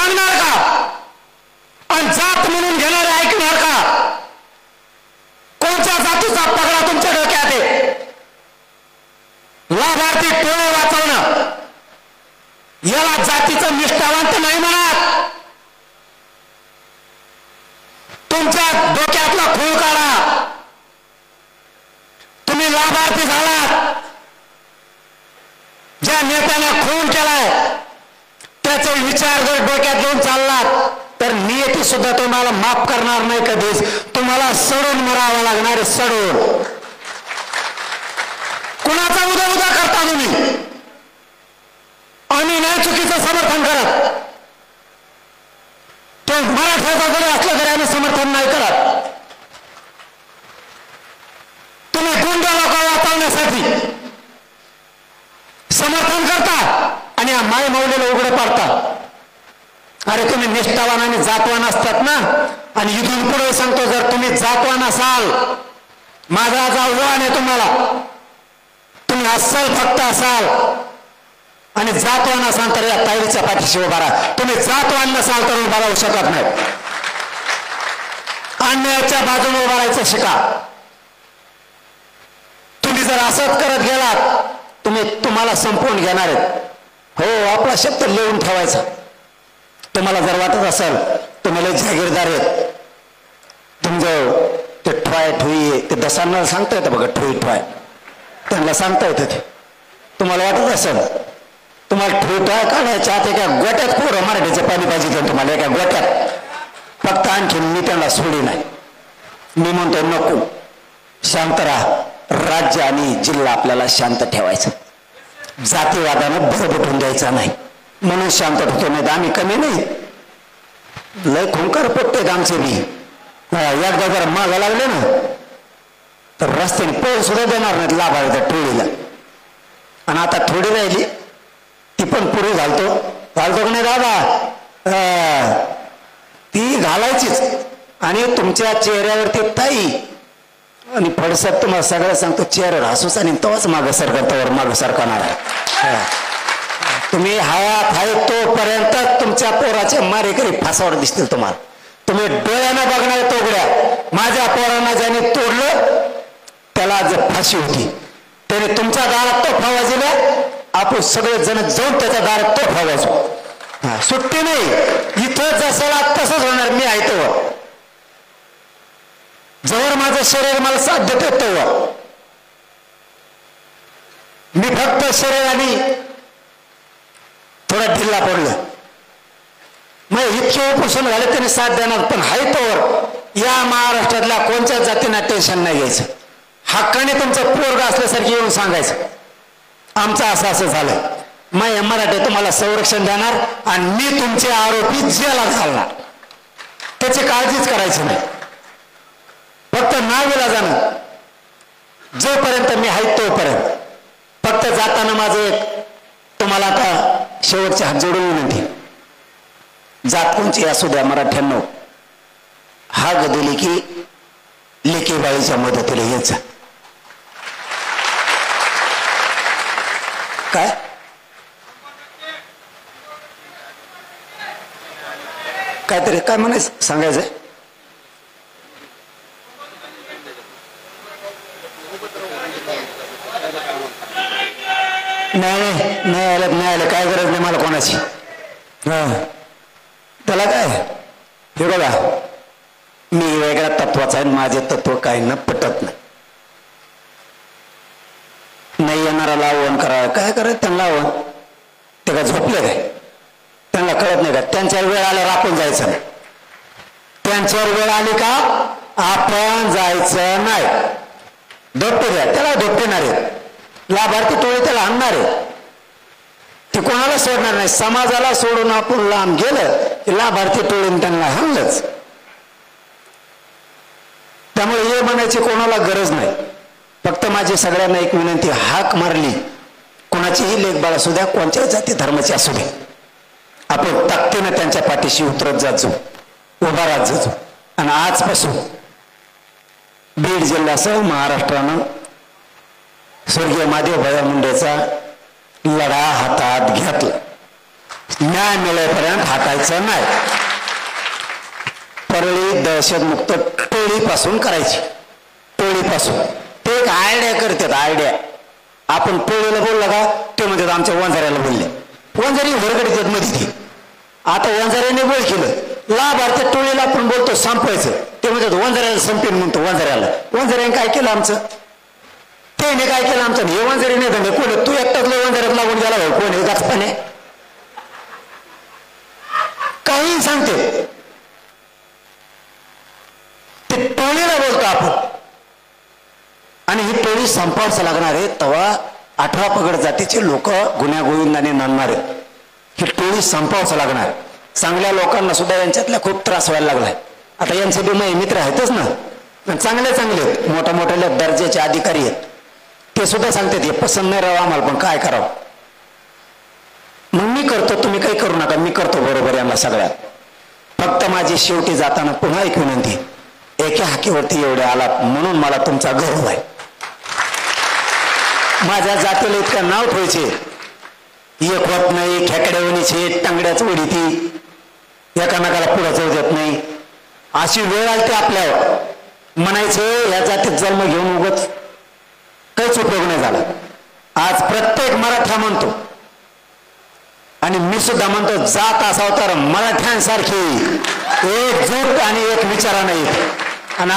मागणार का आणि जात म्हणून घेणारे ऐकणार का? कोणत्या जातीचा पगडा तुमच्या डोक्यात आहे? लाभार्थी टोळे वाचवणं याला जातीचं निष्ठावंत नाही म्हणत. तुमच्या डोक्यातला खूळ काढा. तुम्ही लाभार्थी झालात, ज्या नेत्याने खून केलाय त्याचे विचार जर डोक्यात घेऊन चाललात तर नियती सुद्धा तुम्हाला माफ करणार नाही कधीच. तुम्हाला सडून मरावं लागणार. सडून कुणाचा उद्या उद्या करता तुम्ही? आम्ही नाही चुकीचं समर्थन करत. तो मराठ्याचा जरी असलं तरी आम्ही समर्थन नाही करत. तुम्ही गुंड लोक वाचवण्यासाठी समर्थन करता आणि या माय मौलीला उघडं पाडता. अरे तुम्ही निष्ठावान आणि जातवान असतात ना. आणि इथून पुढे सांगतो, जर तुम्ही जातवान असाल, माझा आव्हान आहे तुम्हाला, तुम्ही अस्सल फक्त असाल आणि जातवान असाल तर या ताईच्या पाठीशी उभा राहा. तुम्ही जातवान नसाल तर उभा राहू शकत नाही. अन्यायाच्या बाजूने उभा राहायचं शिका. तुम्ही जर असंच करत गेलात तुम्हाला संपवून घेणार आहेत. हो, आपला शब्द लिहून ठेवायचा. तुम्हाला जर वाटत असेल तुम्ही लय जागीरदार आहेत, तुमचं ते ठोय ठोई ते दसांना सांगता येतं बघा, ठोई ठोय त्यांना सांगता येतं. ते तुम्हाला वाटत असेल तुम्हाला ठोई ठोय काढायच्या आत एका गोट्यात पोरं मराठीचं पाणी पाहिजे तुम्हाला, एका गोट्यात. फक्त आणखी मी त्यांना सोडी नाही. मी म्हणतो नको, शांत राहा. राज्य आणि जिल्हा आपल्याला शांत ठेवायचं, जातीवादानं भरभटून द्यायचा नाही म्हणून शांत होतो. नाही आम्ही कमी नाही, लय खुंकार पडते आमचे बी. एकदा जर मागा लागले ना तर रस्त्याने पळ सुद्धा देणार नाहीत लाभार्थी टोळीला. आणि आता थोडी राहिली ती पण पुढे घालतो का नाही दादा, ती घालायचीच. आणि तुमच्या चेहऱ्यावरती ताई आणि फडसत तुम्हाला सगळं सांगतो, चेहऱ्यावर हसूच आणि तवाच मागं सरकारतावर मागं सरकारणार आहे. तुम्ही हयात आहे तोपर्यंत तुमच्या पोराचे मारेकरी फासावर दिसतील तुम्हाला. तुम्ही डोळ्यानं बघणार तोगड्या. माझ्या पोरांना ज्याने तोडलं त्याला जर फाशी होती, त्याने तुमच्या दारात तो फावा दिला, आपण सगळे जण जाऊन त्याच्या दारात तो फावायचो. सुट्टी नाही. इथं जसं तसंच होणार. मी आहे तो जवळ माझं शरीर मला साथ देत तेव्हा मी फक्त शरीराने थोडा ढिल्ला पडलं. मग इतके उपोषण झाले त्याने साथ देणार. पण हाय तोवर या महाराष्ट्रातल्या कोणत्या जातींना टेन्शन नाही घ्यायचं. हक्काने तुमचं पोरग असल्यासारखं येऊन सांगायचं आमचं असं असं झालं. मग मराठी तुम्हाला संरक्षण देणार आणि मी तुमचे आरोपी जेलात घालणार. त्याची काळजीच करायची नाही. फक्त नावेला जाणं. जोपर्यंत मी आहे तोपर्यंत. फक्त जाताना माझं एक तुम्हाला आता शेवटचे हात जोडून विनंती, जात कोणची असू द्या मराठ्यांनो, हाक दिली की लेकीबाईच्या मदतीला यायचं. काय काहीतरी काय म्हणायचं सांगायचं. नाही आलं काय गरज नाही मला कोणाची. त्याला काय हे बघा, मी वेगळ्या तत्वाचा आहे. माझे तत्व काय न पटत नाही येणारा आव्हान करा. काय करायचं त्यांना आव्हान? ते का झोपले काय? त्यांना कळत नाही का? त्यांच्यावर वेळ आल्यावर आपण जायचं नाही. त्यांच्यावर वेळ आली का आपण जायचं नाही. धोपटे द्या त्याला, धोपटेणार आहे. लाभार्थी टोळी त्याला आणणार आहे. ते कोणाला सोडणार नाही. समाजाला सोडून आपण लांब गेलं की लाभार्थी टोळीने त्यांना हाणलंच. त्यामुळे हे म्हणायची कोणाला गरज नाही. फक्त माझी सगळ्यांना एक विनंती, हाक मारली कोणाचीही लेखबाळ असू द्या, कोणत्याही जाती धर्माची असू दे, आपण ताकदीनं त्यांच्या पाठीशी उतरत जात जाऊ, उभा राहत जाऊ. आणि आजपासून बीड जिल्ह्यासह महाराष्ट्रानं स्वर्गीय महादेव भैया मुंडेचा लढा हातात घेतला. न्याय मिळेपर्यंत हटायचं नाही. परळी दहशतमुक्त टोळीपासून करायची. टोळीपासून ते एक आयडिया करतात. आयडिया आपण टोळीला बोललं का ते म्हणतात आमच्या वंजाऱ्याला बोलले. वंजारी वरगडीत येत मध्ये ती. आता वंजाऱ्याने बोल केलं लाभार्थी टोळीला आपण बोलतो संपवायचं. ते म्हणतात वंजाऱ्याला संपेन म्हणतो. वंजाऱ्याने काय केलं आमचं? त्याने काय केलं आमचं? हे वंजारी नाही धंदे कोण? तू एकटाच वंजाऱ्यात लागून गेला भाऊ. कोण हे गाचपाने काही सांगते. ते टोळीला बोलतो आपण. आणि ही टोळी संपावच लागणार आहे. तेव्हा 18 पगड जातीचे लोक गुन्ह्या गोविंदाने नांदणार आहेत. ही टोळी संपावच लागणार. चांगल्या लोकांना सुद्धा यांच्यातल्या खूप त्रास व्हायला लागलाय. आता यांचे बी माझे मित्र आहेतच ना, चांगले चांगले मोठ्या मोठ्या दर्जाचे अधिकारी आहेत. ते सुद्धा सांगतात हे पसंत नाही राहावं आम्हाला, पण काय करावं. मग मी करतो, तुम्ही काही करू नका, मी करतो बरोबर यांना सगळ्यात. फक्त माझी शेवटी जाताना पुन्हा एक विनंती, एका हाकेवरती एवढे आलात म्हणून मला तुमचा गौरव आहे. माझ्या जातीला इतकं नाव ठेवायचे, एक होत नाही, खेकड्यावणीचे टांगड्याच उडी ती, एका नाकाला पुढं जाऊ देत नाही. अशी वेळ आली आपल्यावर म्हणायचं या जातीत जन्म घेऊन उगत काहीच उपयोग नाही झाला. आज प्रत्येक मराठा म्हणतो आणि मी सुद्धा म्हणतो, जात असाव तर मराठ्यांसारखी एकजूट आणि एक विचारा नाही. आणि